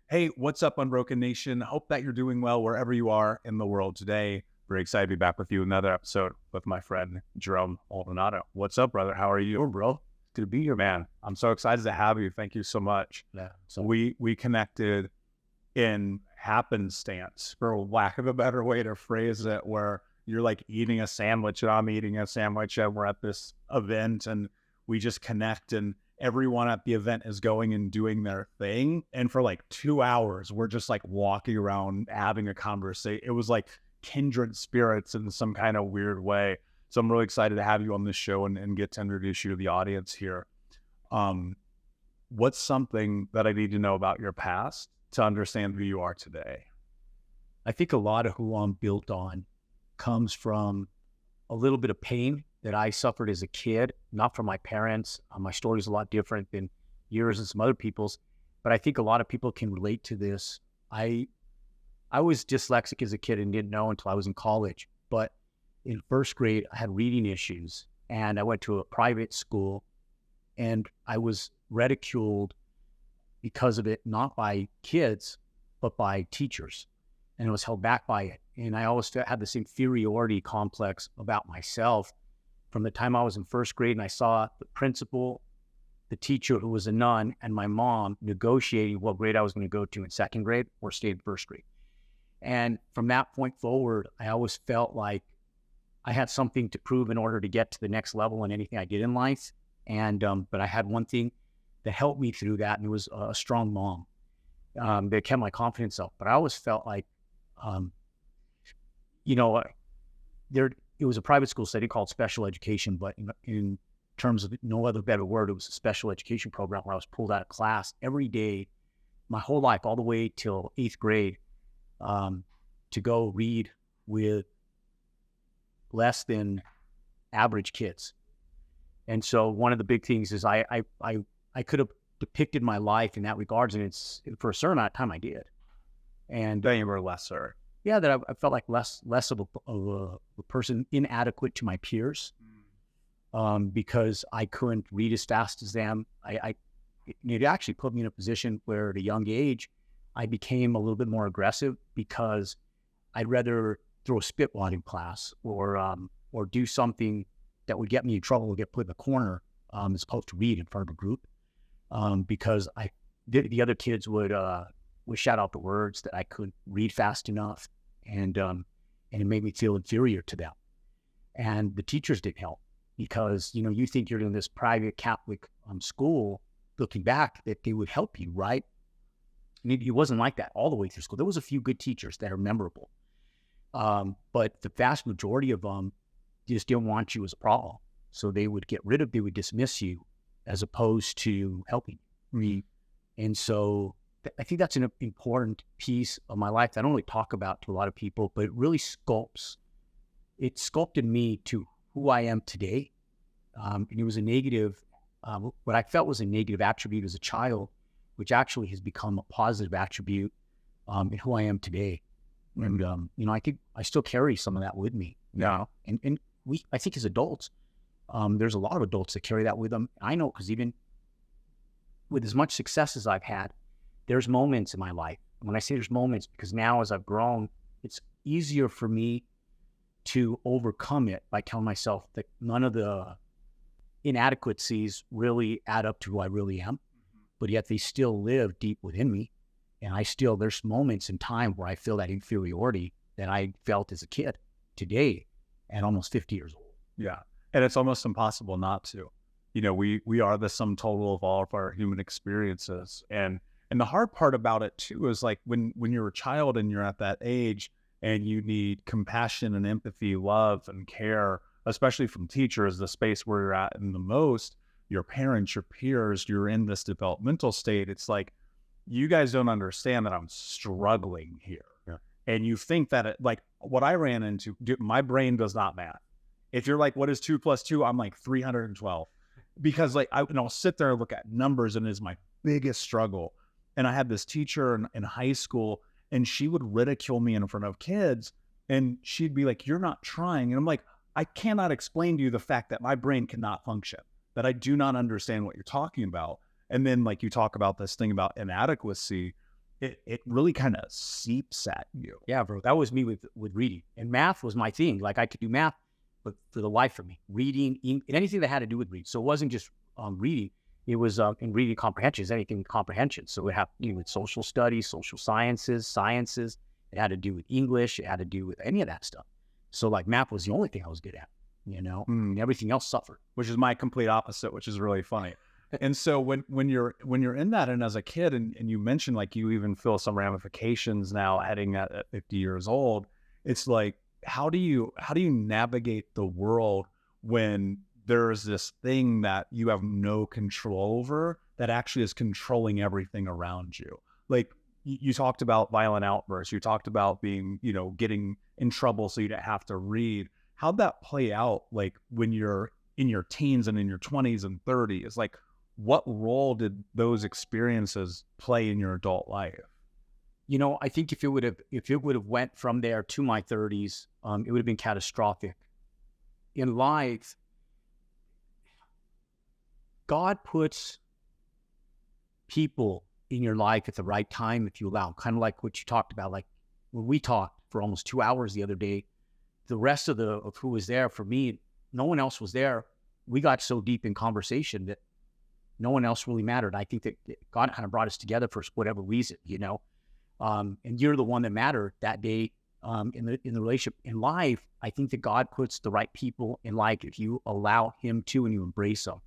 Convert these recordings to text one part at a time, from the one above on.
Hey, what's up, Unbroken Nation? Hope that you're doing well wherever you are in the world today. Very excited to be back with you. Another episode with my friend, Jerome Maldonado. What's up, brother? How are you? Sure, bro. Good to be here, Man, I'm so excited to have you. Thank you so much. Yeah. So we connected in happenstance, for lack of a better way to phrase it, where you're like eating a sandwich and I'm eating a sandwich and we're at this event and we just connect and everyone at the event is going and doing their thing. And for like 2 hours, we're just like walking around having a conversation. It was like kindred spirits in some kind of weird way. So I'm really excited to have you on this show and get to introduce you to the audience here. What's something that I need to know about your past to understand who you are today? I think a lot of who I'm built on comes from a little bit of pain that I suffered as a kid, not from my parents. My story is a lot different than yours and some other people's, but I think a lot of people can relate to this. I was dyslexic as a kid and didn't know until I was in college, but in first grade, I had reading issues and I went to a private school and I was ridiculed because of it, not by kids, but by teachers. And I was held back by it. And I always had this inferiority complex about myself from the time I was in first grade. And I saw the principal, the teacher who was a nun, and my mom negotiating what grade I was going to go to in second grade or stay in first grade. And from that point forward, I always felt like I had something to prove in order to get to the next level in anything I did in life. And, but I had one thing that helped me through that, and it was a strong mom that kept my confidence up. But I always felt like, it was a private school setting called special education, but in terms of no other better word, it was a special education program where I was pulled out of class every day, my whole life, all the way till 8th grade, to go read with less than average kids. And so one of the big things is I could have depicted my life in that regards, and it's for a certain amount of time I did. And Then you were lesser. yeah, that I felt like less of a person, inadequate to my peers, because I couldn't read as fast as them. It actually put me in a position where at a young age, I became a little bit more aggressive because I'd rather throw a spitwad in class or do something that would get me in trouble or get put in the corner, as opposed to read in front of a group, because the other kids would shout out the words that I couldn't read fast enough, and it made me feel inferior to them. And the teachers didn't help because you think you're in this private Catholic school, looking back, that they would help you, right? And it wasn't like that all the way through school. There was a few good teachers that are memorable, but the vast majority of them just didn't want you as a problem. So they would dismiss you as opposed to helping me. And so I think that's an important piece of my life that I don't really talk about to a lot of people, but it really sculpted me to who I am today. And it was a negative, what I felt was a negative attribute as a child, which actually has become a positive attribute in who I am today. And, I think I still carry some of that with me. Yeah. And I think as adults, there's a lot of adults that carry that with them. I know, because even with as much success as I've had, there's moments in my life. When I say there's moments, because now as I've grown, it's easier for me to overcome it by telling myself that none of the inadequacies really add up to who I really am, but yet they still live deep within me. And there's moments in time where I feel that inferiority that I felt as a kid today at almost 50 years old. Yeah. And it's almost impossible not to. We are the sum total of all of our human experiences. And the hard part about it too is like when you're a child and you're at that age and you need compassion and empathy, love and care, especially from teachers, the space where you're at in the most, your parents, your peers, you're in this developmental state. It's like, you guys don't understand that I'm struggling here. Yeah. And you think that like what I ran into, my brain does not math. If you're like, what is 2 + 2? I'm like 312, because like I'll sit there and look at numbers, and it is my biggest struggle. And I had this teacher in high school, and she would ridicule me in front of kids, and she'd be like, "You're not trying." And I'm like, I cannot explain to you the fact that my brain cannot function, that I do not understand what you're talking about. And then like you talk about this thing about inadequacy, it really kind of seeps at you. Yeah, bro. That was me with reading. And math was my thing. Like I could do math, but for the life of me, reading, anything that had to do with reading. So it wasn't just reading. It was in reading comprehension, anything with comprehension. So it had to do with social studies, social sciences. It had to do with English. It had to do with any of that stuff. So like math was the only thing I was good at, and everything else suffered. Which is my complete opposite, which is really funny. And so when you're in that, and as a kid, and you mentioned like you even feel some ramifications now heading at 50 years old, it's like, how do you navigate the world when there's this thing that you have no control over that actually is controlling everything around you? Like you talked about violent outbursts, you talked about being, getting in trouble so you don't have to read. How'd that play out? Like when you're in your teens and in your 20s and 30s, like what role did those experiences play in your adult life? I think if it would have went from there to my 30s, it would have been catastrophic. In life, God puts people in your life at the right time if you allow, kind of like what you talked about. Like when we talked for almost 2 hours the other day, the rest of who was there, for me, no one else was there. We got so deep in conversation that no one else really mattered. I think that God kind of brought us together for whatever reason, and you're the one that mattered that day in the relationship. In life, I think that God puts the right people in life if you allow Him to and you embrace them.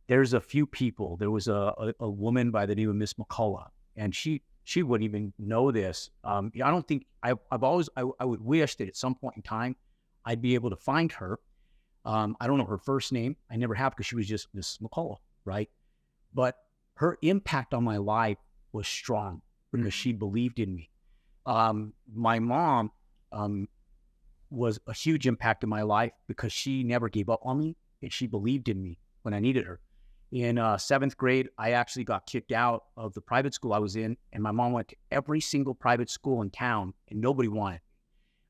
There's a few people. There was a woman by the name of Miss McCullough, and she wouldn't even know this. I don't think I would wish that at some point in time I'd be able to find her. I don't know her first name. I never have, because she was just Miss McCullough, right? But her impact on my life was strong because she believed in me. My mom was a huge impact in my life because she never gave up on me, and she believed in me when I needed her. In 7th grade, I actually got kicked out of the private school I was in, and my mom went to every single private school in town, and nobody wanted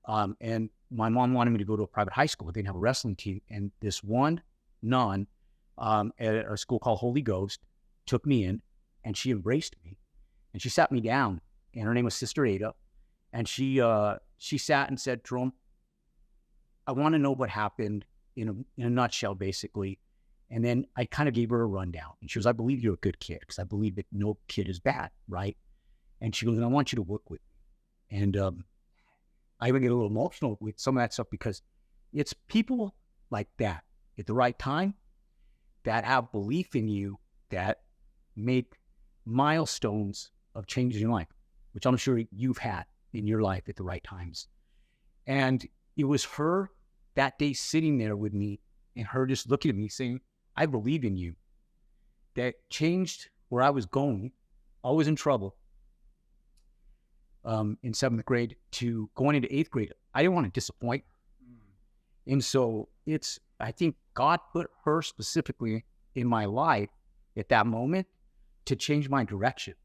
me. And my mom wanted me to go to a private high school. They didn't have a wrestling team. And this one nun at our school called Holy Ghost took me in, and she embraced me, and she sat me down, and her name was Sister Ada. And she sat and said, Jerome, I want to know what happened in a nutshell, basically. And then I kind of gave her a rundown. And she goes, I believe you're a good kid, because I believe that no kid is bad, right? And she goes, and I want you to work with me. And I even get a little emotional with some of that stuff, because it's people like that at the right time that have belief in you that make milestones of changing your life, which I'm sure you've had in your life at the right times. And it was her that day sitting there with me, and her just looking at me saying, I believe in you, that changed where I was going. I was in trouble in 7th grade to going into 8th grade. I didn't want to disappoint. And so I think God put her specifically in my life at that moment to change my direction.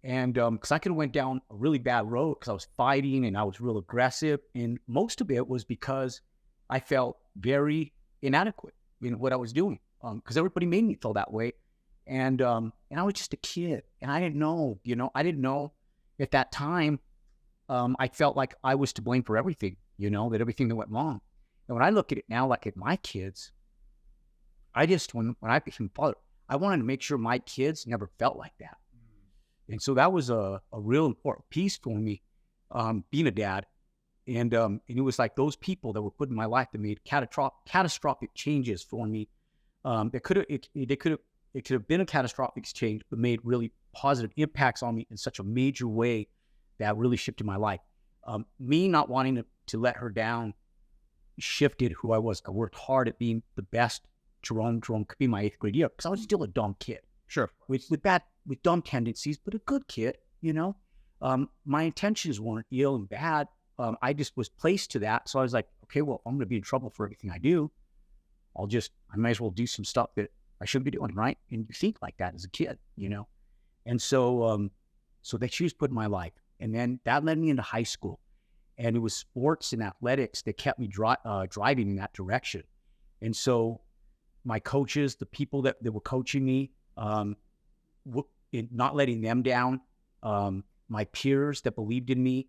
And because I could have went down a really bad road, because I was fighting and I was real aggressive. And most of it was because I felt very inadequate in what I was doing, because everybody made me feel that way. And I was just a kid, and I didn't know, I didn't know at that time. I felt like I was to blame for everything, that everything that went wrong. And when I look at it now, like at my kids, when I became father, I wanted to make sure my kids never felt like that. And so that was a real important piece for me, being a dad. And it was like those people that were put in my life that made catastrophic changes for me. It could have been a catastrophic change, but made really positive impacts on me in such a major way that really shifted my life. Me not wanting to let her down shifted who I was. I worked hard at being the best Jerome could be my 8th grade year, because I was still a dumb kid. Sure. With dumb tendencies, but a good kid, My intentions weren't ill and bad. I just was placed to that. So I was like, okay, well, I'm going to be in trouble for everything I do. I might as well do some stuff that I shouldn't be doing, right? And you think like that as a kid, And so that she was put in my life. And then that led me into high school. And it was sports and athletics that kept me driving in that direction. And so my coaches, the people that were coaching me, not letting them down, my peers that believed in me,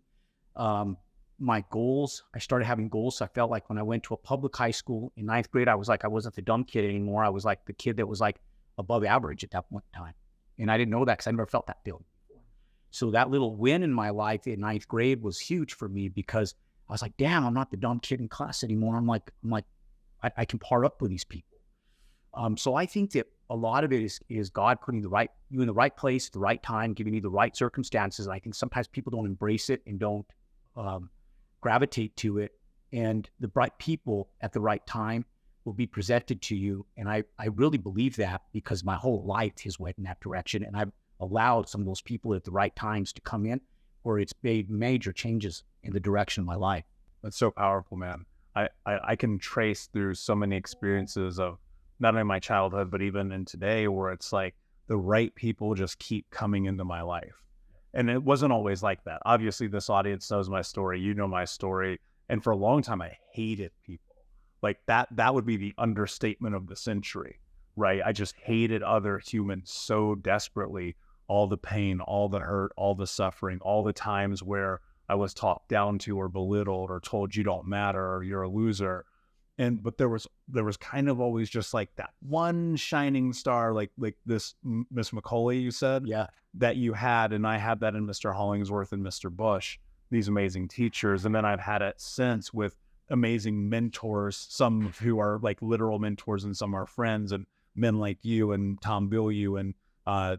my goals. I started having goals. So I felt like when I went to a public high school in ninth grade, I wasn't the dumb kid anymore. I was like the kid that was like above average at that point in time. And I didn't know that because I never felt that feeling before. So that little win in my life in ninth grade was huge for me because I was like, damn, I'm not the dumb kid in class anymore. I'm like, I can part up with these people. So I think that a lot of it is God putting you in the right place at the right time, giving you the right circumstances. And I think sometimes people don't embrace it and don't gravitate to it. And the right people at the right time will be presented to you. And I really believe that because my whole life has went in that direction. And I've allowed some of those people at the right times to come in where it's made major changes in the direction of my life. That's so powerful, man. I can trace through so many experiences of not only my childhood, but even in today where it's like the right people just keep coming into my life. And it wasn't always like that. Obviously, this audience knows my story. You know my story. And for a long time, I hated people. Like that would be the understatement of the century, right? I just hated other humans so desperately. All the pain, all the hurt, all the suffering, all the times where I was talked down to or belittled or told you don't matter or you're a loser. But there was kind of always just like that one shining star, like this Miss McCauley, you said, Yeah, that you had. And I had that in Mr. Hollingsworth and Mr. Bush, these amazing teachers. And then I've had it since with amazing mentors, some who are like literal mentors and some are friends, and men like you and Tom Bilyeu and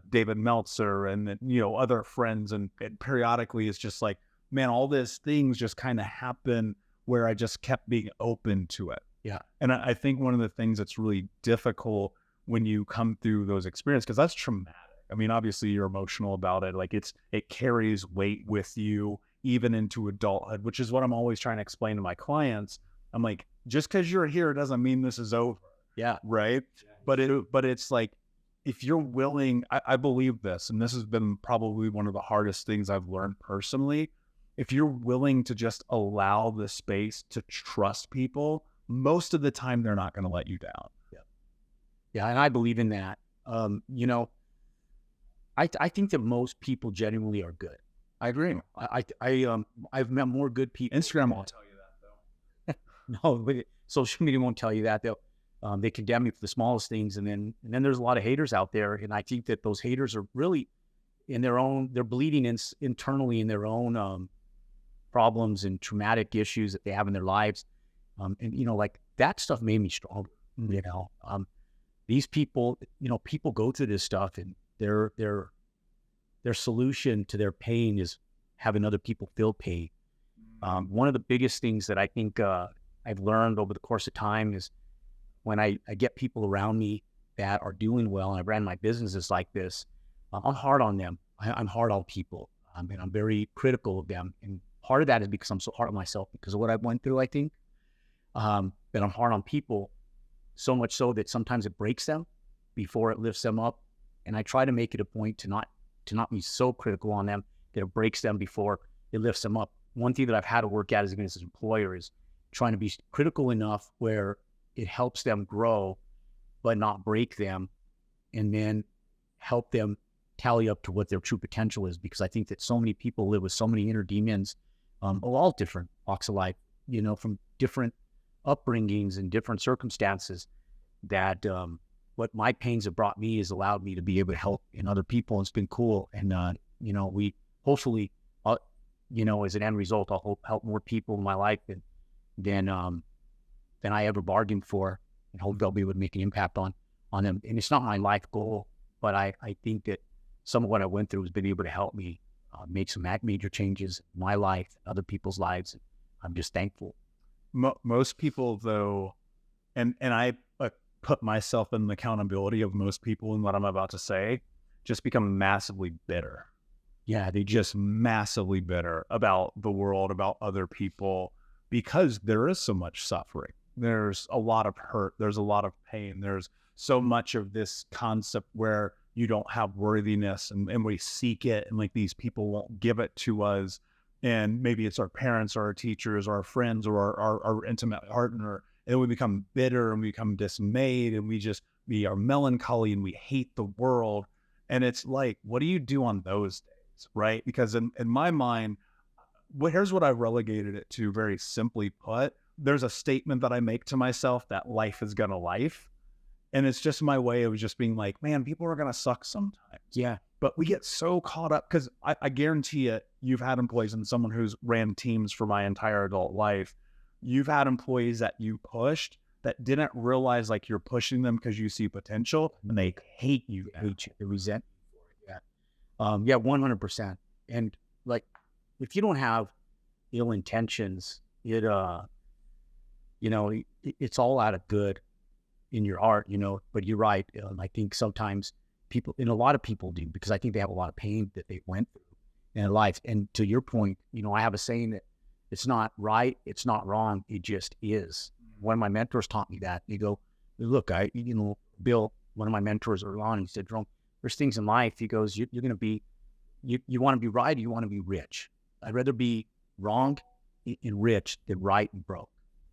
David Meltzer and, you know, other friends. And periodically it's just like, man, all these things just kind of happen where I just kept being open to it. yeah, And I think one of the things that's really difficult when you come through those experiences, because that's traumatic. I mean, obviously you're emotional about it. Like it carries weight with you even into adulthood, which is what I'm always trying to explain to my clients. I'm like, just because you're here doesn't mean this is over. yeah, Right. Yeah. But it's like, if you're willing, I believe this, and this has been probably one of the hardest things I've learned personally. If you're willing to just allow the space to trust people, most of the time they're not going to let you down. Yeah. And I believe in that. You know, I think that most people genuinely are good. I agree. I've met more good people. Instagram won't tell you that though. No, but social media won't tell you that. They condemn you for the smallest things, and then there's a lot of haters out there. And I think that those haters are really they're bleeding internally in their own problems and traumatic issues that they have in their lives. And you know, like that stuff made me stronger. You know, these people, you know, people go through this stuff, and their solution to their pain is having other people feel pain. One of the biggest things that I think I've learned over the course of time is when I get people around me that are doing well, and I ran my businesses like this, I'm hard on them. I'm hard on people. And I'm very critical of them. And part of that is because I'm so hard on myself because of what I went through, I think. But I'm hard on people so much so that sometimes it breaks them before it lifts them up. And I try to make it a point to not be so critical on them that it breaks them before it lifts them up. One thing that I've had to work at as an employer is trying to be critical enough where it helps them grow, but not break them, and then help them tally up to what their true potential is. Because I think that so many people live with so many inner demons, all different walks of life, you know, from different upbringings and different circumstances, that what my pains have brought me has allowed me to be able to help in other people. And it's been cool. And, you know, we hopefully, you know, as an end result, I'll help more people in my life than I ever bargained for, and hope they'll be able to make an impact on them. And it's not my life goal, but I think that some of what I went through has been able to help me make some major changes in my life, other people's lives. And I'm just thankful. Most people, though, and I put myself in the accountability of most people in what I'm about to say, just become massively bitter. Yeah, they Just massively bitter about the world, about other people, because there is so much suffering. There's a lot of hurt. There's a lot of pain. There's so much of this concept where you don't have worthiness, and we seek it, and like these people won't give it to us. And maybe it's our parents or our teachers or our friends or our intimate partner. And we become bitter and we become dismayed, and we are melancholy and we hate the world. And it's like, what do you do on those days? right? Because in my mind, here's what I relegated it to, very simply put. There's a statement that I make to myself that life is gonna life. And it's just my way of just being like, man, people are gonna suck sometimes. Yeah. But we get so caught up because I guarantee it, you've had employees, and someone who's ran teams for my entire adult life, you've had employees that you pushed that didn't realize like you're pushing them because you see potential, and they hate you. They resent you for it. Yeah. 100%. And like, if you don't have ill intentions, it's all out of good in your heart, but you're right. I think sometimes a lot of people do, because I think they have a lot of pain that they went through in life. And to your point, I have a saying that it's not right, it's not wrong, it just is. One of my mentors taught me that. He go, look, Bill, one of my mentors early on, he said, Jerome, there's things in life. He goes, you're going to be, you want to be right, or you want to be rich? I'd rather be wrong and rich than right and broke.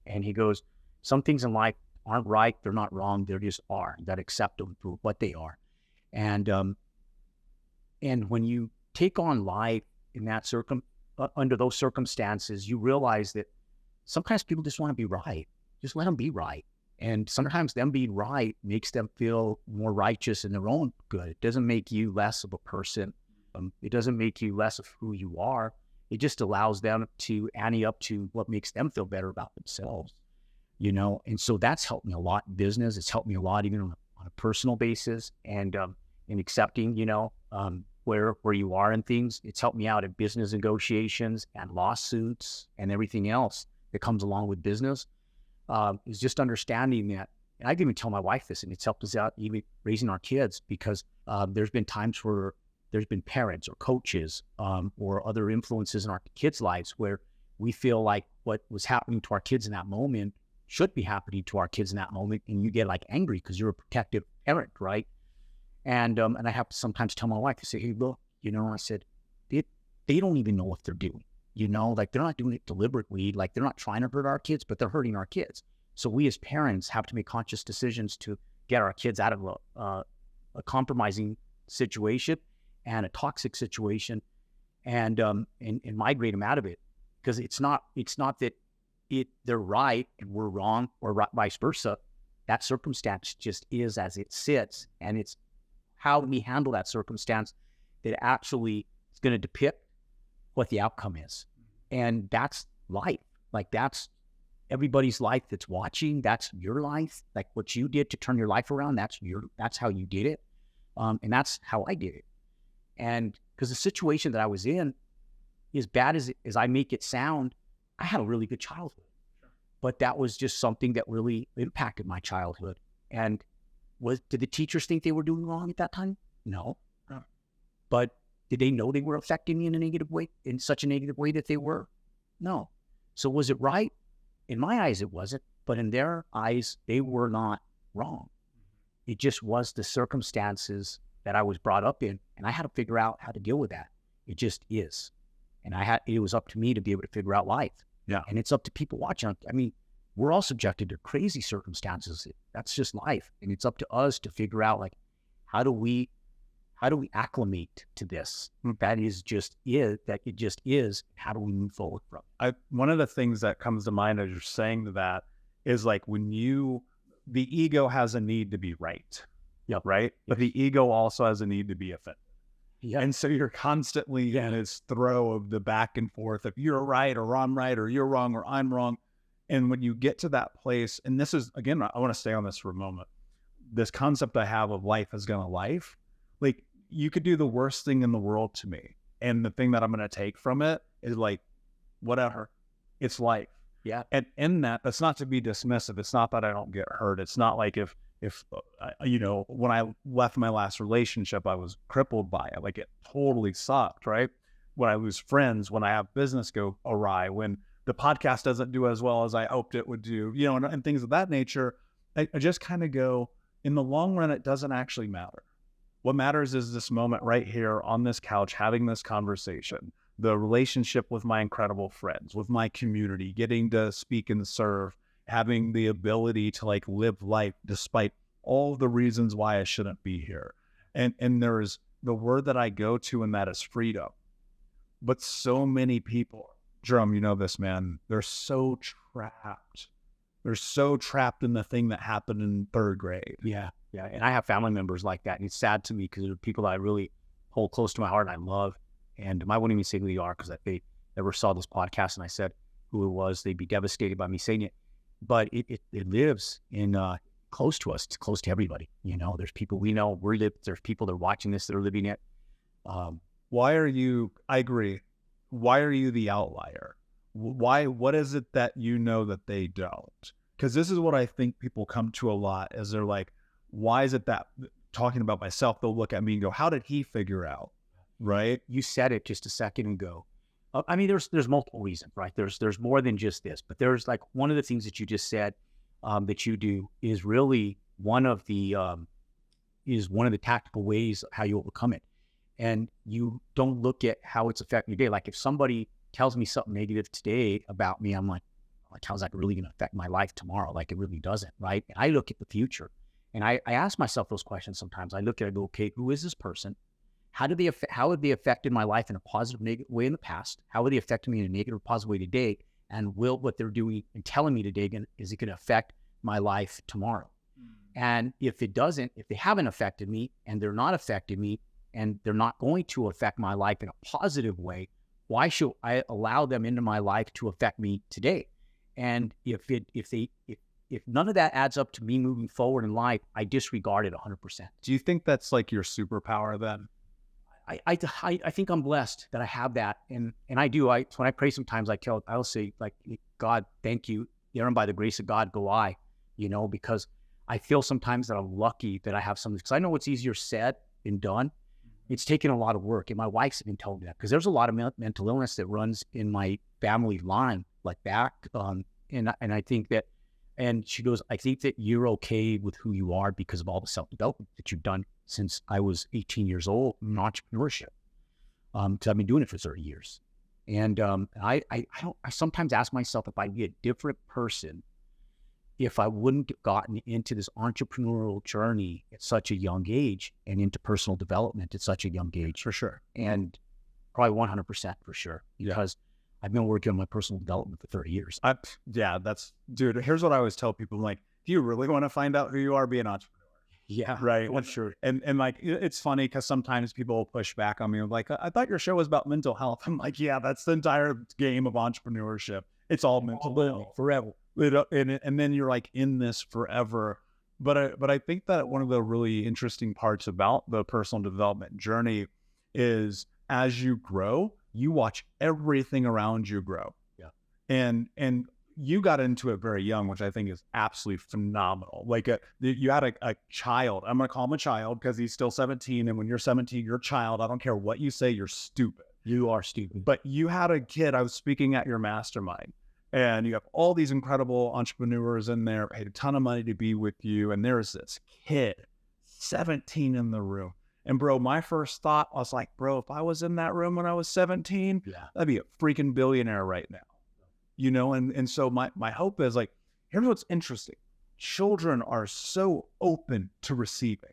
And he goes, some things in life aren't right, they're not wrong, they just are. You got to accept them for what they are. And when you take on life in that under those circumstances, you realize that sometimes people just want to be right. Just let them be right. And sometimes them being right makes them feel more righteous in their own good. It doesn't make you less of a person. It doesn't make you less of who you are. It just allows them to ante up to what makes them feel better about themselves, And so that's helped me a lot in business. It's helped me a lot even on a personal basis, and in accepting, where you are in things. It's helped me out in business negotiations and lawsuits and everything else that comes along with business. Is just understanding that. And I can even tell my wife this, and it's helped us out even raising our kids, because there's been times where there's been parents or coaches or other influences in our kids' lives where we feel like what was happening to our kids in that moment should be happening to our kids in that moment, and you get like angry because you're a protective parent, right? And I have to sometimes tell my wife, I say, hey, look, I said, they don't even know what they're doing. Like they're not doing it deliberately, like they're not trying to hurt our kids, but they're hurting our kids. So we as parents have to make conscious decisions to get our kids out of a compromising situation and a toxic situation, and migrate them out of it. Because it's not that they're right and we're wrong, or vice versa. That circumstance just is as it sits, and it's how we handle that circumstance that actually is going to depict what the outcome is. And that's life. Like that's everybody's life that's watching. That's your life. Like what you did to turn your life around, that's how you did it. And that's how I did it. And because the situation that I was in, as bad as I make it sound, I had a really good childhood. Sure. But that was just something that really impacted my childhood. And did the teachers think they were doing wrong at that time? No. But did they know they were affecting me in such a negative way that they were? No. So was it right? In my eyes, it wasn't. But in their eyes, they were not wrong. It just was the circumstances that I was brought up in, and I had to figure out how to deal with that. It just is. And it was up to me to be able to figure out life. Yeah. And it's up to people watching. I mean, we're all subjected to crazy circumstances. That's just life. And it's up to us to figure out, like, how do we acclimate to this? That it just is. How do we move forward from it? One of the things that comes to mind as you're saying that is like the ego has a need to be right. Yep. Right. Yes. But the ego also has a need to be offended. Yeah. And so you're constantly in this throw of the back and forth of you're right or I'm right, or you're wrong or I'm wrong. And when you get to that place, and this is, again, I want to stay on this for a moment, this concept I have of life is going to life, like you could do the worst thing in the world to me. And the thing that I'm going to take from it is like, whatever, it's life. Yeah. And in that's not to be dismissive. It's not that I don't get hurt. It's not like if when I left my last relationship, I was crippled by it. Like it totally sucked, right? When I lose friends, when I have business go awry, when the podcast doesn't do as well as I hoped it would do, and things of that nature, I just kind of go, in the long run, it doesn't actually matter. What matters is this moment right here on this couch, having this conversation, the relationship with my incredible friends, with my community, getting to speak and serve, having the ability to like live life despite all the reasons why I shouldn't be here. And there's the word that I go to in that is freedom. But so many people, Jerome, you know this, man, they're so trapped. They're so trapped in the thing that happened in third grade. Yeah. Yeah. And I have family members like that. And it's sad to me because they're people that I really hold close to my heart and I love. And I wouldn't even say who they are because if they ever saw this podcast and I said who it was, they'd be devastated by me saying it. But it lives in close to us. It's close to everybody. You know, there's people we know. There's people that are watching this that are living it. Why are you, I agree. Why are you the outlier? What is it that you know that they don't? Because this is what I think people come to a lot is they're like, why is it that talking about myself, they'll look at me and go, how did he figure out? Right? You said it just a second ago. I mean, there's multiple reasons, right? There's more than just this, but there's like one of the things that you just said that you do is really one of the tactical ways how you overcome it. And you don't look at how it's affecting your day. Like if somebody tells me something negative today about me, I'm like, how's that really going to affect my life tomorrow? Like it really doesn't, right? And I look at the future and I ask myself those questions sometimes. I look at it and go, okay, who is this person? How have they affected my life in a positive, negative way in the past? How have they affected me in a negative or positive way today? And will what they're doing and telling me today, is it going to affect my life tomorrow? And if it doesn't, if they haven't affected me and they're not affecting me and they're not going to affect my life in a positive way, why should I allow them into my life to affect me today? And if none of that adds up to me moving forward in life, I disregard it 100%. Do you think that's like your superpower then? I think I'm blessed that I have that. And I do. When I pray sometimes, I'll say like, God, thank you. Aaron, by the grace of God, go I, because I feel sometimes that I'm lucky that I have something, because I know it's easier said than done. It's taken a lot of work. And my wife's been told me that because there's a lot of mental illness that runs in my family line like that. And I think that, and she goes, I think that you're okay with who you are because of all the self-development that you've done since I was 18 years old in entrepreneurship. Because I've been doing it for 30 years. And I sometimes ask myself if I'd be a different person if I wouldn't have gotten into this entrepreneurial journey at such a young age and into personal development at such a young age. For sure. And probably 100% for sure, because I've been working on my personal development for 30 years. Dude, here's what I always tell people. Like, do you really want to find out who you are? Be an entrepreneur. Yeah. Right. For sure. And like, it's funny because sometimes people will push back on me. I'm like, I thought your show was about mental health. I'm like, yeah, that's the entire game of entrepreneurship. It's all mental health forever. And then you're like in this forever. But I think that one of the really interesting parts about the personal development journey is as you grow, you watch everything around you grow. Yeah. And you got into it very young, which I think is absolutely phenomenal. Like you had a child. I'm going to call him a child because he's still 17. And when you're 17, you're a child. I don't care what you say. You're stupid. You are stupid. But you had a kid. I was speaking at your mastermind. And you have all these incredible entrepreneurs in there, paid a ton of money to be with you. And there's this kid, 17 in the room. And bro, my first thought was like, bro, if I was in that room when I was 17, I'd be a freaking billionaire right now. And so my hope is like, here's what's interesting. Children are so open to receiving.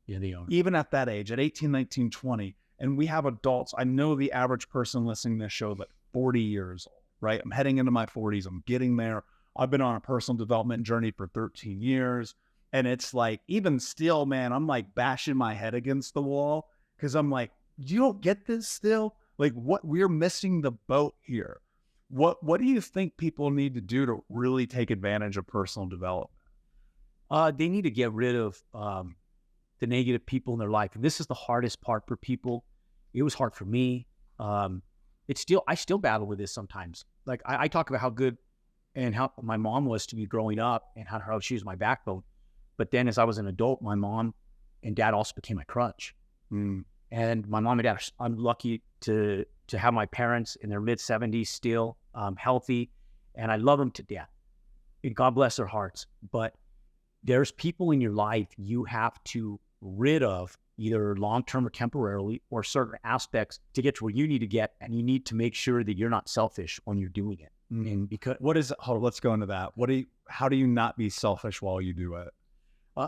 Yeah, they are. Even at that age, at 18, 19, 20. And we have adults. I know the average person listening to this show, like 40 years old. Right? I'm heading into my 40s. I'm getting there. I've been on a personal development journey for 13 years. And it's like, even still, man, I'm like bashing my head against the wall because I'm like, you don't get this still? Like we're missing the boat here. What do you think people need to do to really take advantage of personal development? They need to get rid of the negative people in their life. And this is the hardest part for people. It was hard for me. I still battle with this sometimes. Like I talk about how good and how my mom was to me growing up and how she was my backbone. But then as I was an adult, my mom and dad also became my crutch. And my mom and dad, I'm lucky to have my parents in their mid 70s still healthy. And I love them to death. And God bless their hearts. But there's people in your life you have to rid of either long-term or temporarily, or certain aspects to get to where you need to get, and you need to make sure that you're not selfish when you're doing it. And because let's go into that. How do you not be selfish while you do it?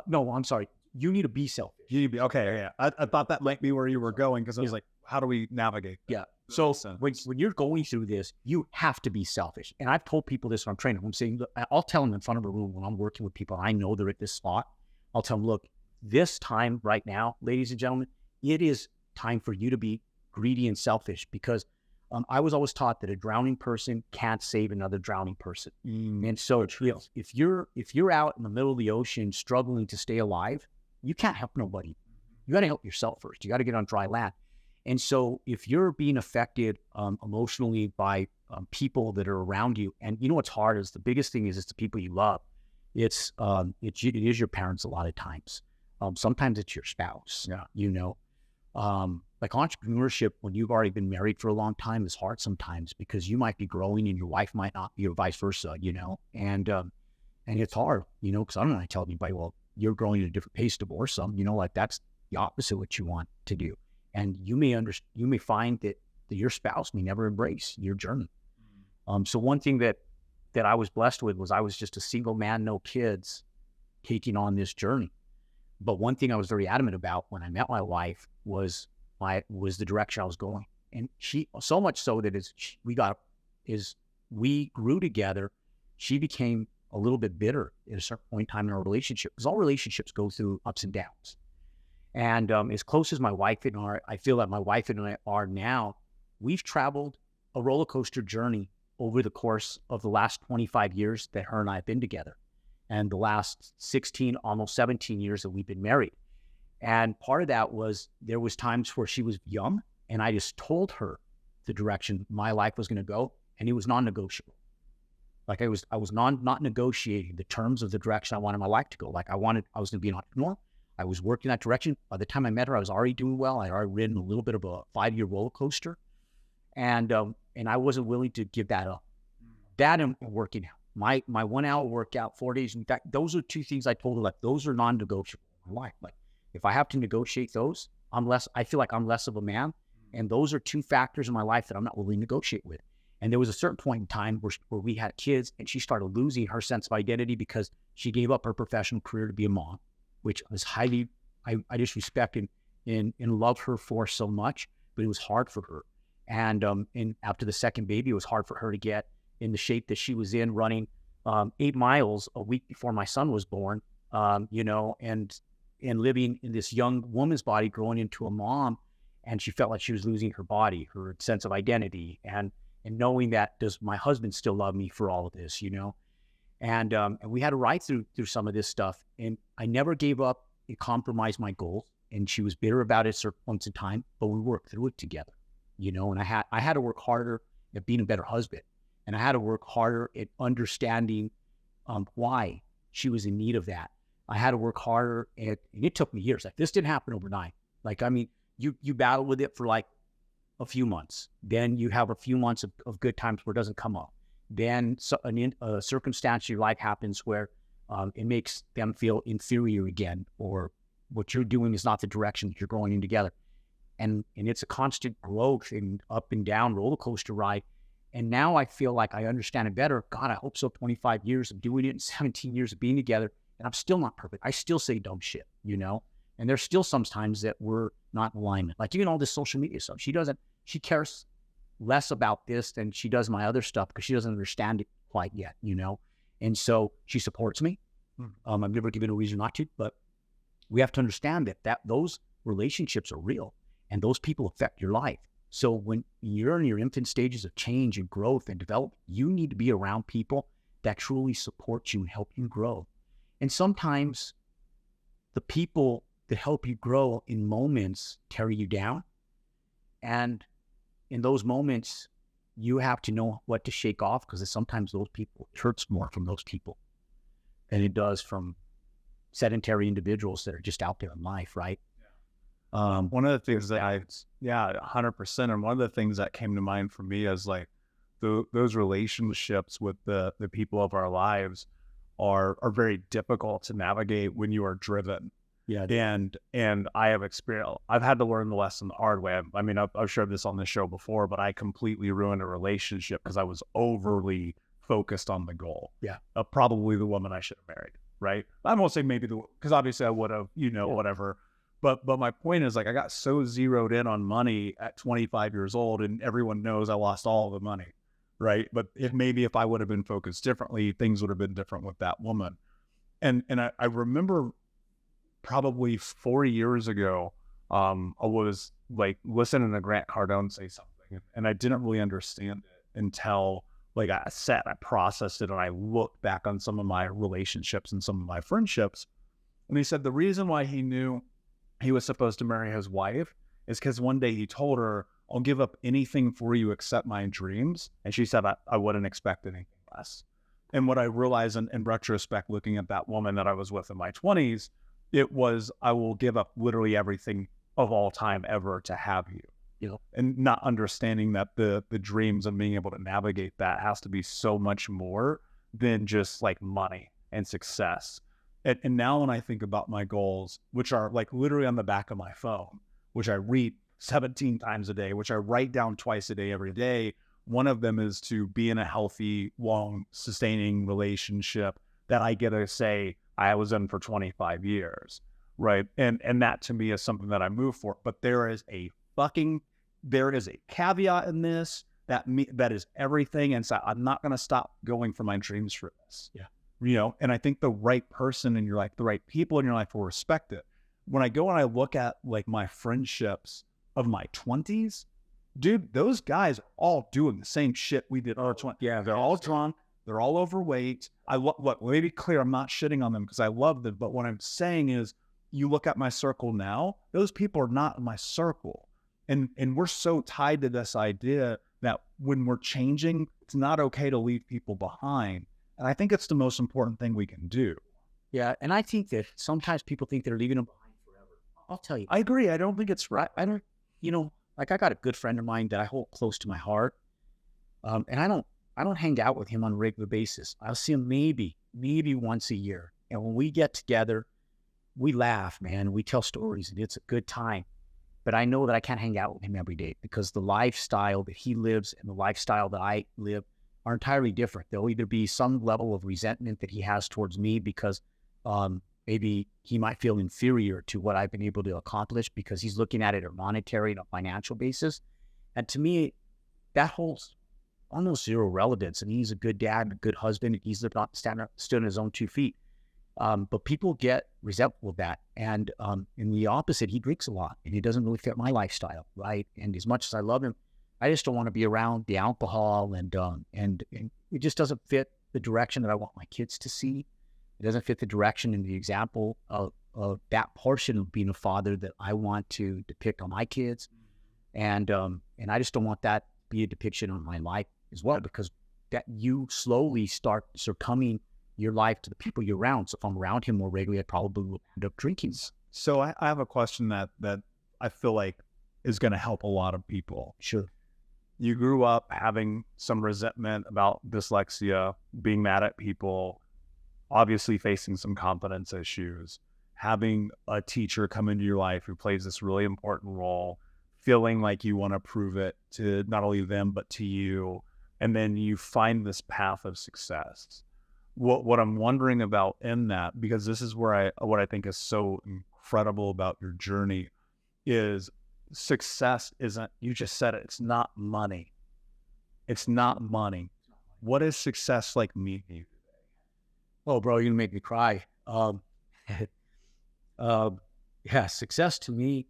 No, I'm sorry. you need to be selfish. You need to be, okay, yeah. I thought that might be where you were going, because I was like, how do we navigate that? Yeah. So when you're going through this, you have to be selfish. And I've told people this when I'm training. I'm saying, look, I'll tell them in front of a room when I'm working with people, I know they're at this spot. I'll tell them, look, this time right now, ladies and gentlemen, it is time for you to be greedy and selfish, because I was always taught that a drowning person can't save another drowning person. And so if you're out in the middle of the ocean struggling to stay alive, you can't help nobody. You got to help yourself first. You got to get on dry land. And so if you're being affected emotionally by people that are around you, and you know what's hard is the biggest thing is it's the people you love. It is your parents a lot of times. Sometimes it's your spouse. Yeah. You know, like entrepreneurship, when you've already been married for a long time, is hard sometimes, because you might be growing and your wife might not be, or vice versa. You know, and it's hard. You know, because I don't know. I tell anybody, well, you're growing at a different pace, divorce them. You know, like that's the opposite of what you want to do. And you may find that your spouse may never embrace your journey. So one thing that I was blessed with was I was just a single man, no kids, taking on this journey. But one thing I was very adamant about when I met my wife was the direction I was going. And she, so much so that as we grew together, she became a little bit bitter at a certain point in time in our relationship, because all relationships go through ups and downs. And as close as my wife and I feel that my wife and I are now, we've traveled a roller coaster journey over the course of the last 25 years that her and I have been together, and the last 16, almost 17 years that we've been married. And part of that was there was times where she was young, and I just told her the direction my life was going to go, and it was non-negotiable. Like I was not negotiating the terms of the direction I wanted my life to go. Like I was going to be an entrepreneur. I was working that direction. By the time I met her, I was already doing well. I had already ridden a little bit of a 5-year roller coaster, and I wasn't willing to give that up. That and working out. My 1 hour workout, 4 days. In fact, those are two things I told her, like those are non-negotiable in my life. Like if I have to negotiate those, I feel like I'm less of a man. And those are two factors in my life that I'm not willing to negotiate with. And there was a certain point in time where we had kids, and she started losing her sense of identity because she gave up her professional career to be a mom, which was I just respect and love her for so much, but it was hard for her. And after the second baby, it was hard for her to get in the shape that she was in, running 8 miles a week before my son was born, you know, and living in this young woman's body, growing into a mom. And she felt like she was losing her body, her sense of identity, and knowing that, does my husband still love me for all of this, you know? And we had to ride through some of this stuff, and I never gave up and compromised my goals. And she was bitter about it at certain points in time, but we worked through it together, you know. And I had to work harder at being a better husband, and I had to work harder at understanding why she was in need of that. I had to work harder and it took me years. Like this didn't happen overnight. Like, I mean, you battle with it for like a few months. Then you have a few months of good times where it doesn't come up. Then a circumstance in your life happens where it makes them feel inferior again, or what you're doing is not the direction that you're growing in together. And it's a constant growth and up and down roller coaster ride. And now I feel like I understand it better. God, I hope so. 25 years of doing it and 17 years of being together, and I'm still not perfect. I still say dumb shit, you know? And there's still some times that we're not in alignment. Like, you know, all this social media stuff. She cares less about this than she does my other stuff, because she doesn't understand it quite yet, you know? And so she supports me. I've never given a reason not to, but we have to understand that those relationships are real, and those people affect your life. So when you're in your infant stages of change and growth and development, you need to be around people that truly support you and help you grow. And sometimes the people that help you grow in moments tear you down. And in those moments, you have to know what to shake off, because sometimes those people, it hurts more from those people than it does from sedentary individuals that are just out there in life, right? One of the things that 100%. And one of the things that came to mind for me is like those relationships with the people of our lives are very difficult to navigate when you are driven. Yeah. And I have experienced, I've had to learn the lesson the hard way. I mean, I've shared this on the show before, but I completely ruined a relationship because I was overly focused on the goal. Yeah. Probably the woman I should have married. right? I won't say maybe because obviously I would have, whatever. But my point is, like, I got so zeroed in on money at 25 years old, and everyone knows I lost all the money, right? But if I would have been focused differently, things would have been different with that woman. And I remember probably 4 years ago, I was like listening to Grant Cardone say something, and I didn't really understand it until like I sat, I processed it, and I looked back on some of my relationships and some of my friendships. And he said the reason why he knew he was supposed to marry his wife is because one day he told her, I'll give up anything for you except my dreams. And she said, I wouldn't expect anything less. And what I realized in retrospect, looking at that woman that I was with in my 20s, it was, I will give up literally everything of all time ever to have you. And not understanding that the dreams and being able to navigate that has to be so much more than just like money and success. And now when I think about my goals, which are like literally on the back of my phone, which I read 17 times a day, which I write down twice a day, every day, one of them is to be in a healthy, long, sustaining relationship that I get to say I was in for 25 years, right? And that to me is something that I move for. But there is a caveat in this that is everything. And so I'm not going to stop going for my dreams for this. Yeah. And I think the right person in your life, the right people in your life will respect it. When I go and I look at like my friendships of my 20s, dude, those guys are all doing the same shit we did in our 20s. Yeah, they're all drunk. They're all overweight. Look, let me be clear. I'm not shitting on them because I love them. But what I'm saying is, you look at my circle now, those people are not in my circle. And we're so tied to this idea that when we're changing, it's not okay to leave people behind. And I think it's the most important thing we can do. Yeah. And I think that sometimes people think they're leaving them behind forever. I'll tell you. I agree. I don't think it's right. I don't, like I got a good friend of mine that I hold close to my heart. And I don't hang out with him on a regular basis. I'll see him maybe once a year. And when we get together, we laugh, man. We tell stories, and it's a good time. But I know that I can't hang out with him every day because the lifestyle that he lives and the lifestyle that I live are entirely different. There'll either be some level of resentment that he has towards me because maybe he might feel inferior to what I've been able to accomplish because he's looking at it on a monetary and a financial basis. And to me, that holds almost zero relevance. And he's a good dad, and a good husband, and he's stood on his own 2 feet. But people get resentful of that. And in the opposite, he drinks a lot and he doesn't really fit my lifestyle, right? And as much as I love him, I just don't want to be around the alcohol and it just doesn't fit the direction that I want my kids to see. It doesn't fit the direction and the example of that portion of being a father that I want to depict on my kids. And I just don't want that to be a depiction on my life as well, because that you slowly start succumbing your life to the people you're around. So if I'm around him more regularly, I probably will end up drinking. So I have a question that I feel like is going to help a lot of people. Sure. You grew up having some resentment about dyslexia, being mad at people, obviously facing some confidence issues, having a teacher come into your life who plays this really important role, feeling like you want to prove it to not only them, but to you. And then you find this path of success. What I'm wondering about in that, because this is where what I think is so incredible about your journey, is success isn't, you just said it, it's not money. It's not money. What is success like meeting you today? Oh, bro, you're gonna make me cry. Yeah, success to me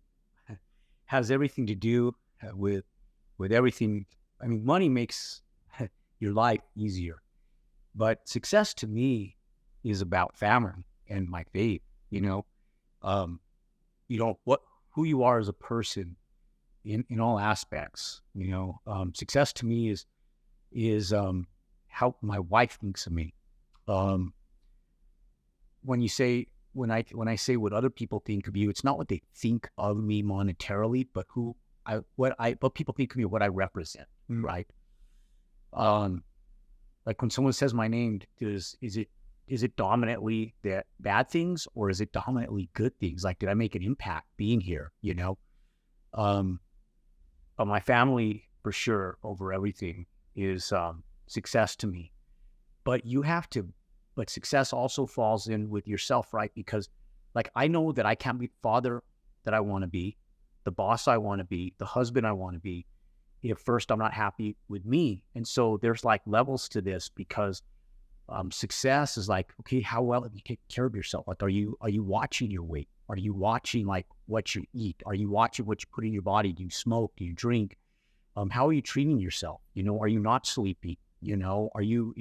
has everything to do with everything. I mean, money makes your life easier. But success to me is about family and my faith, who you are as a person in all aspects. Success to me is how my wife thinks of me. When I say what other people think of you, it's not what they think of me monetarily, but what people think of me, what I represent, right? Like when someone says my name, is it dominantly that bad things, or is it dominantly good things? Like, did I make an impact being here? But my family, for sure, over everything, is success to me. But you have to but success also falls in with yourself, right? Because like, I know that I can't be the father that I want to be, the boss I want to be, the husband I want to be, if first I'm not happy with me. And so there's like levels to this, because success is like, okay, how well have you taken care of yourself? Like, are you watching your weight? Are you watching like what you eat? Are you watching what you put in your body? Do you smoke? Do you drink? How are you treating yourself? You know, are you not sleepy? You know, are you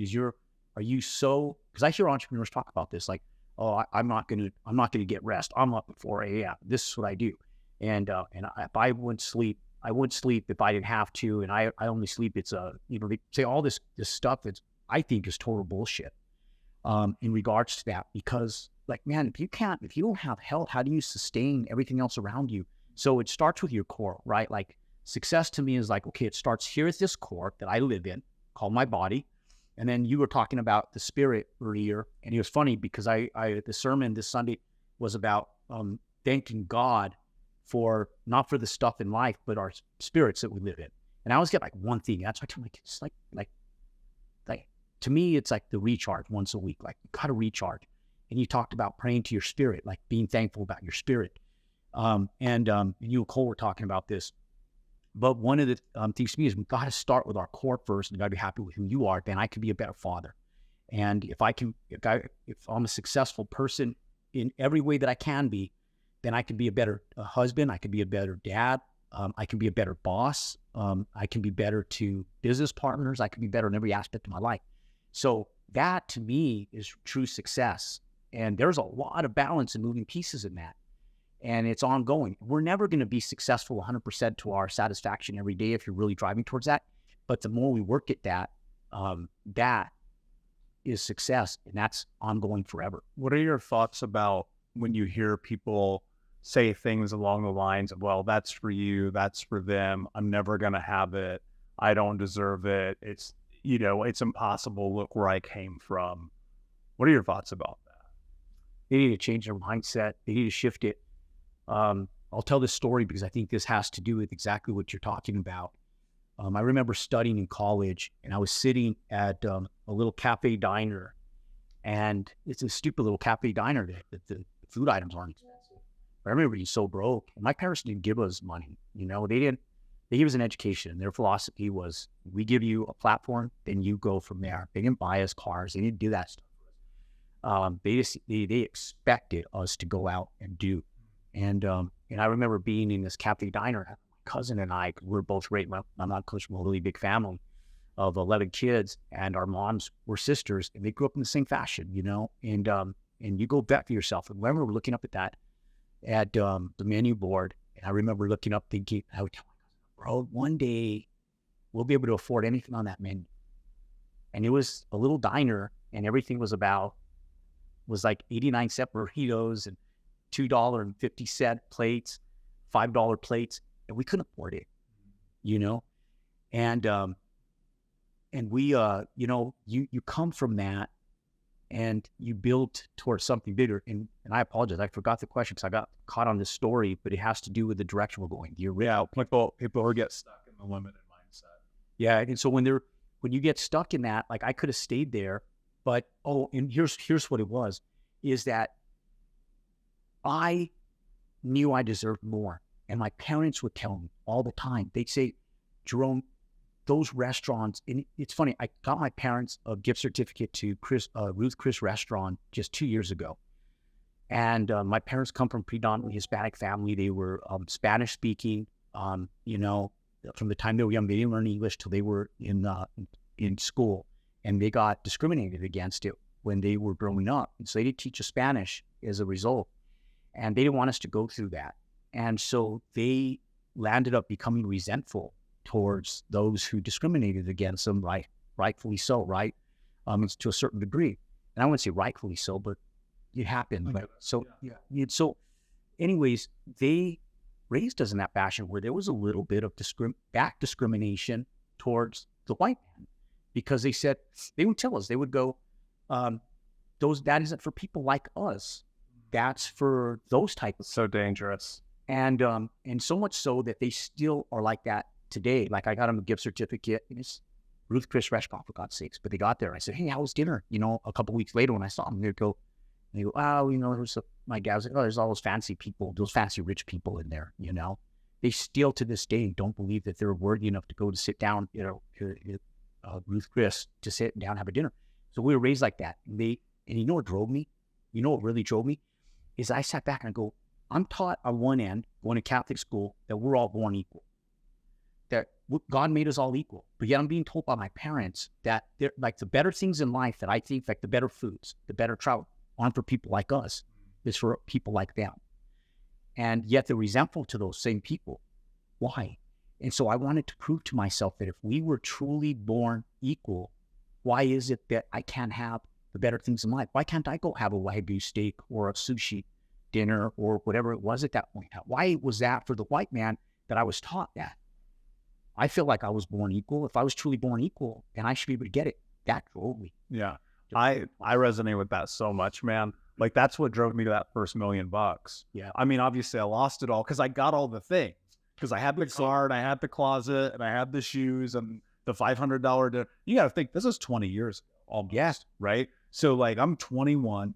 so, because I hear entrepreneurs talk about this, like, oh, I'm not gonna get rest. I'm up at 4 a.m. This is what I do. If I wouldn't sleep, I would sleep if I didn't have to. And I only sleep. It's they say all this stuff that I think is total bullshit, in regards to that, because like, man, if you don't have health, how do you sustain everything else around you? So it starts with your core, right? Like, success to me is like, okay, it starts here at this core that I live in, called my body. And then you were talking about the spirit earlier. And it was funny because the sermon this Sunday was about thanking God for, not for the stuff in life, but our spirits that we live in. And I always get like one thing. That's why I'm like, it's like to me, it's like the recharge once a week. Like, you got to recharge. And you talked about praying to your spirit, like being thankful about your spirit. And you and Cole were talking about this. But one of the things to me is we got to start with our core first, and got to be happy with who you are. Then I can be a better father. And if I'm a successful person in every way that I can be, then I can be a better husband. I can be a better dad. I can be a better boss. I can be better to business partners. I can be better in every aspect of my life. So that to me is true success. And there's a lot of balance and moving pieces in that. And it's ongoing. We're never going to be successful 100% to our satisfaction every day if you're really driving towards that. But the more we work at that, that is success, and that's ongoing forever. What are your thoughts about when you hear people say things along the lines of, well, that's for you, that's for them, I'm never going to have it, I don't deserve it, it's impossible, look where I came from? What are your thoughts about that? They need to change their mindset. They need to shift it. I'll tell this story because I think this has to do with exactly what you're talking about. I remember studying in college, and I was sitting at a little cafe diner, and it's a stupid little cafe diner that the food items aren't expensive. But I remember being so broke, and my parents didn't give us money. They gave us an education. Their philosophy was, we give you a platform, then you go from there. They didn't buy us cars. They didn't do that stuff. They expected us to go out and do. And I remember being in this cafe diner, my cousin and I, we're both great. My mom comes from a really big family of 11 kids, and our moms were sisters, and they grew up in the same fashion, and you go back for yourself. And I remember looking up at the menu board, and I remember looking up thinking, I would tell my cousin, bro, one day we'll be able to afford anything on that menu. And it was a little diner, and everything was like 89-cent burritos and $2.50 plates, $5 plates, and we couldn't afford it, and we, you come from that, and you build towards something bigger. And I apologize, I forgot the question because I got caught on this story, but it has to do with the direction we're going. People who get stuck in the limited mindset. Yeah, and so when you get stuck in that, like, I could have stayed there, but and here's what it was, is that I knew I deserved more. And my parents would tell me all the time, they'd say, Jerome, those restaurants, and it's funny, I got my parents a gift certificate to Ruth Chris Restaurant just 2 years ago. And my parents come from predominantly Hispanic family. They were Spanish speaking, from the time they were young. They didn't learn English till they were in school. And they got discriminated against it when they were growing up. And so they didn't teach us Spanish as a result. And they didn't want us to go through that. And so they landed up becoming resentful towards those who discriminated against them, right? Rightfully so, right? To a certain degree. And I wouldn't say rightfully so, but it happened. Right? So, yeah. So anyways, they raised us in that fashion where there was a little bit of back discrimination towards the white man, because they would tell us, they would go, that isn't for people like us. That's for those types. So dangerous. And so much so that they still are like that today. Like, I got them a gift certificate, and it's Ruth Chris restaurant, for God's sakes. But they got there. I said, hey, how was dinner? You know, a couple of weeks later when I saw them, they go, oh, you know, my guy was like, oh, there's all those fancy people, those fancy rich people in there, you know. They still to this day don't believe that they're worthy enough to go to sit down, you know, Ruth Chris, to sit down and have a dinner. So we were raised like that. And you know what drove me? You know what really drove me? Is I sat back and I go, I'm taught on one end, going to Catholic school, that we're all born equal. That God made us all equal. But yet I'm being told by my parents that they're like the better things in life that I think, like the better foods, the better travel, aren't for people like us. It's for people like them. And yet they're resentful to those same people. Why? And so I wanted to prove to myself that if we were truly born equal, why is it that I can't have the better things in life? Why can't I go have a Wagyu steak or a sushi dinner or whatever it was at that point? Why was that for the white man that I was taught that? I feel like I was born equal. If I was truly born equal, then I should be able to get it. That drove me. Yeah. I resonate with that so much, man. Like that's what drove me to that first $1 million. Yeah. I mean, obviously I lost it all because I got all the things. Because I had the car and I had the closet and I had the shoes and the $500 dinner. You got to think, this is 20 years ago almost, yes. Right? So like I'm 21,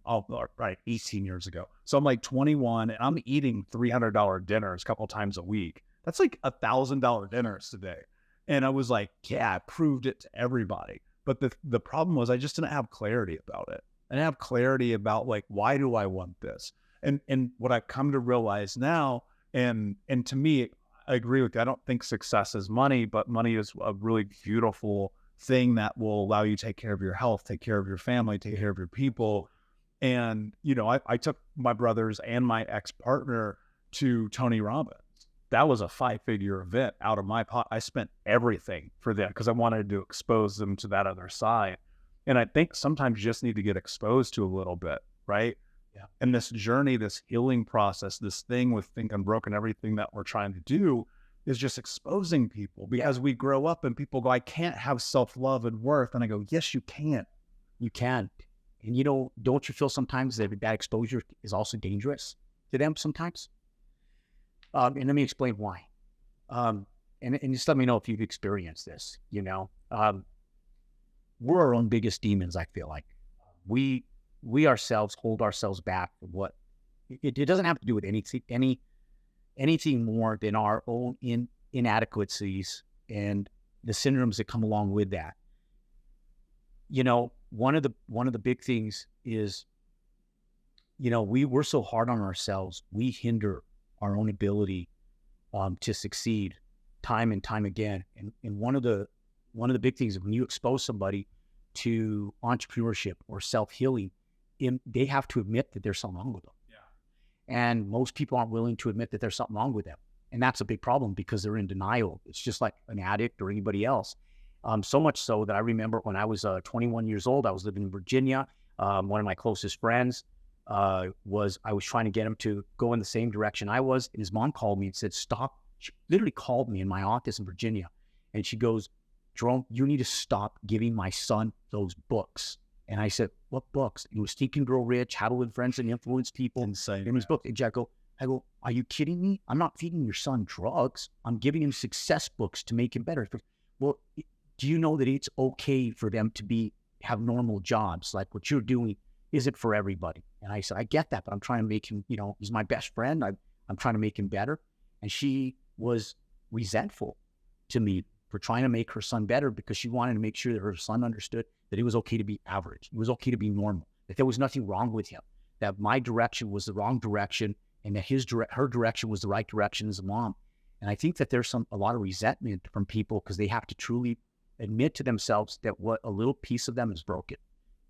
right, 18 years ago. So I'm like 21 and I'm eating $300 dinners a couple times a week. That's like $1,000 dinners today. And I was like, yeah, I proved it to everybody. But the problem was I just didn't have clarity about it. I didn't have clarity about like, why do I want this? And what I've come to realize now, and to me, I agree with you. I don't think success is money, but money is a really beautiful thing that will allow you to take care of your health, take care of your family, take care of your people. And, you know, I took my brothers and my ex-partner to Tony Robbins. That was a 5-figure event out of my pot. I spent everything for them because I wanted to expose them to that other side. And I think sometimes you just need to get exposed to a little bit, right? Yeah. And this journey, this healing process, this thing with Think Unbroken, everything that we're trying to do is just exposing people because we grow up and people go, I can't have self-love and worth. And I go, yes, you can. You can. And you know, don't you feel sometimes that that exposure is also dangerous to them sometimes? And let me explain why. And just let me know if you've experienced this, you know. We're our own biggest demons, I feel like. We ourselves hold ourselves back from what it doesn't have to do with anything more than our own inadequacies and the syndromes that come along with that. You know, one of the big things is, you know, we're so hard on ourselves, we hinder our own ability to succeed time and time again. And one of the big things is when you expose somebody to entrepreneurship or self-healing, they have to admit that there's something wrong with them. Yeah. And most people aren't willing to admit that there's something wrong with them. And that's a big problem because they're in denial. It's just like an addict or anybody else. So much so that I remember when I was 21 years old, I was living in Virginia. One of my closest friends I was trying to get him to go in the same direction I was. And his mom called me and said, stop. She literally called me in my office in Virginia. And she goes, Jerome, you need to stop giving my son those books. And I said, what books? It was Think and Grow Rich, How to Win Friends and Influence People. Insane. In his book. And I go, are you kidding me? I'm not feeding your son drugs. I'm giving him success books to make him better. Well, do you know that it's okay for them to have normal jobs? Like what you're doing isn't for everybody. And I said, I get that, but I'm trying to make him, you know, he's my best friend. I'm trying to make him better. And she was resentful to me for trying to make her son better because she wanted to make sure that her son understood that it was okay to be average. It was okay to be normal, that there was nothing wrong with him, that my direction was the wrong direction and that her direction was the right direction as a mom. And I think that there's a lot of resentment from people because they have to truly admit to themselves that a little piece of them is broken.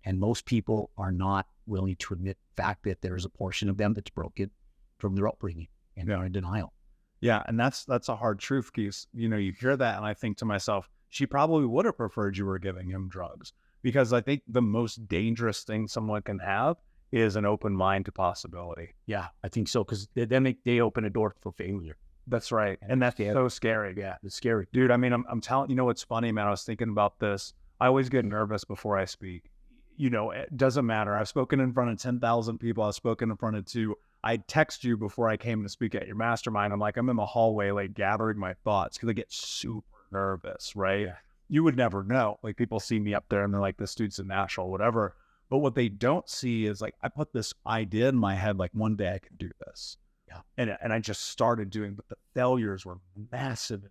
And most people are not willing to admit the fact that there's a portion of them that's broken from their upbringing and they're in denial. Yeah. And that's a hard truth because, you know, you hear that and I think to myself, she probably would have preferred you were giving him drugs because I think the most dangerous thing someone can have is an open mind to possibility. Yeah, I think so. Because then they open a door for failure. That's right. And that's so scary. Yeah, it's scary. Dude, I mean, I'm telling you know, what's funny, man, I was thinking about this. I always get nervous before I speak. You know, it doesn't matter. I've spoken in front of 10,000 people. I've spoken in front of 2. I text you before I came to speak at your mastermind. I'm in the hallway, like gathering my thoughts because I get super nervous, right? Yeah. you would never know. Like people see me up there and they're like, this dude's a natural, whatever. But what they don't see is like, I put this idea in my head, like one day I can do this. Yeah. And I just started doing, but the failures were massive in the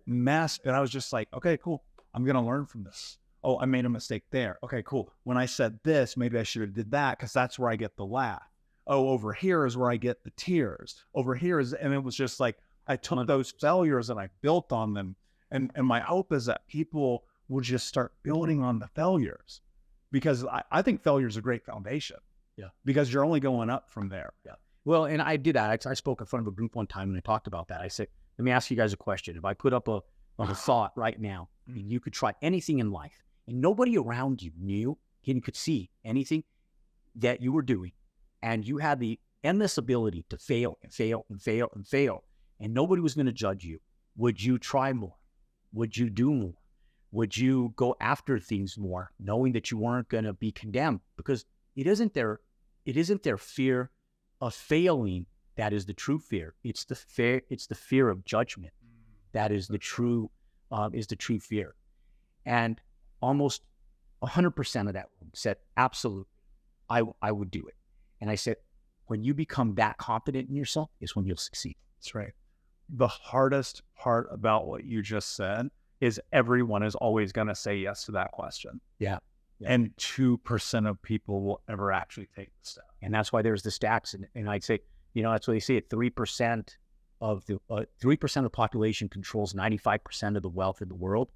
beginning. Massive. And I was just like, okay, cool. I'm going to learn from this. Oh, I made a mistake there. Okay, cool. When I said this, maybe I should have did that because that's where I get the laugh. Oh, over here is where I get the tears. Over here is, and it was just like, I took those failures and I built on them. And my hope is that people will just start building on the failures, because I think failure is a great foundation. Yeah. Because you're only going up from there. Yeah. Well, and I did that. I spoke in front of a group one time and I talked about that. I said, let me ask you guys a question. If I put up a thought right now, and you could try anything in life and nobody around you knew, and you could see anything that you were doing, and you had the endless ability to fail and fail and fail and fail, and nobody was going to judge you, would you try more? Would you do more? Would you go after things more, knowing that you weren't going to be condemned? Because it isn't their fear of failing that is the true fear. It's the fear of judgment that is the true fear. And almost 100% of that room said, absolutely, I would do it. And I said, when you become that confident in yourself is when you'll succeed. That's right. The hardest part about what you just said is everyone is always going to say yes to that question. Yeah. And 2% of people will ever actually take the step. And that's why there's the stats. And I'd say, that's what they say, 3% of the 3% of the population controls 95% of the wealth in the world.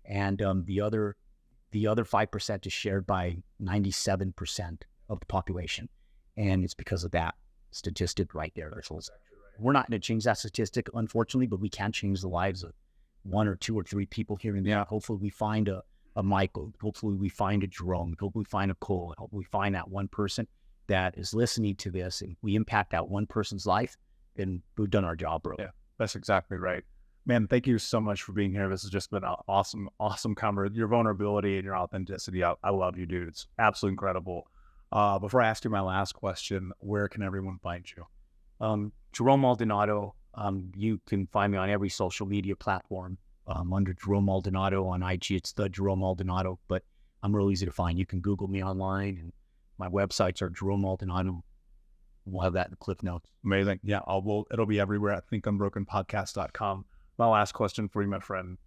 And the other 5% is shared by 97% of the population. And it's because of that statistic right there. We're not going to change that statistic, unfortunately, but we can change the lives of 1 or 2 or 3 people here and there. Yeah. Hopefully we find a Michael. Hopefully we find a Jerome. Hopefully we find a Cole. Hopefully we find that one person that is listening to this, and we impact that one person's life, and we've done our job, bro. Yeah, that's exactly right. Man, thank you so much for being here. This has just been an awesome conversation. Your vulnerability and your authenticity, I love you, dude. It's absolutely incredible. Before I ask you my last question, where can everyone find you? Jerome Maldonado. You can find me on every social media platform under Jerome Maldonado. On IG, it's the Jerome Maldonado, but I'm real easy to find. You can Google me online, and my websites are Jerome Maldonado. We'll have that in the cliff notes. Amazing. Yeah, it'll be everywhere at thinkunbrokenpodcast.com. My last question for you, my friend.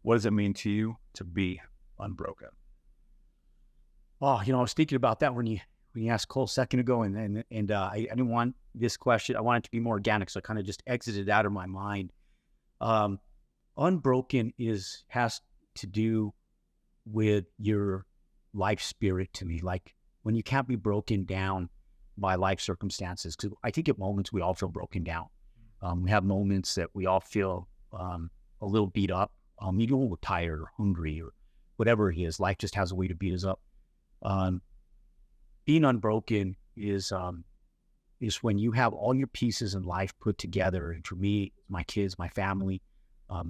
What does it mean to you to be unbroken? Oh, I was thinking about that when you asked Cole a second ago, and I didn't want this question. I wanted it to be more organic, so I kind of just exited it out of my mind. Unbroken has to do with your life spirit to me. Like when you can't be broken down by life circumstances, because I think at moments we all feel broken down. We have moments that we all feel a little beat up. We're tired or hungry or whatever it is. Life just has a way to beat us up. Being unbroken is when you have all your pieces in life put together. And for me, my kids, my family,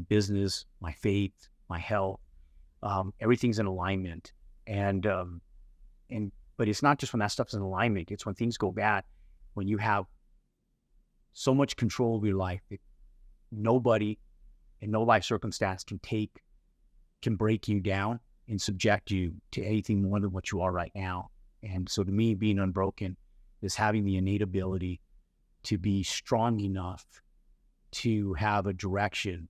business, my faith, my health, everything's in alignment. But it's not just when that stuff's in alignment. It's when things go bad, when you have so much control of your life that nobody and no life circumstance can break you down and subject you to anything more than what you are right now. And so to me, being unbroken is having the innate ability to be strong enough to have a direction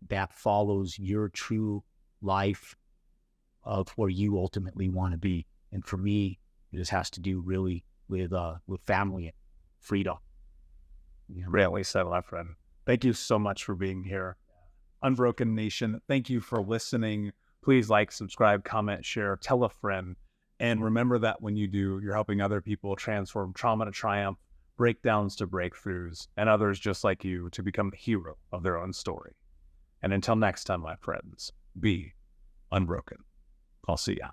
that follows your true life of where you ultimately want to be. And for me, this has to do really with family and freedom. Really said, my friend. Thank you so much for being here. Unbroken Nation, thank you for listening. Please like, subscribe, comment, share, tell a friend. And remember that when you do, you're helping other people transform trauma to triumph, breakdowns to breakthroughs, and others just like you to become the hero of their own story. And until next time, my friends, be unbroken. I'll see ya.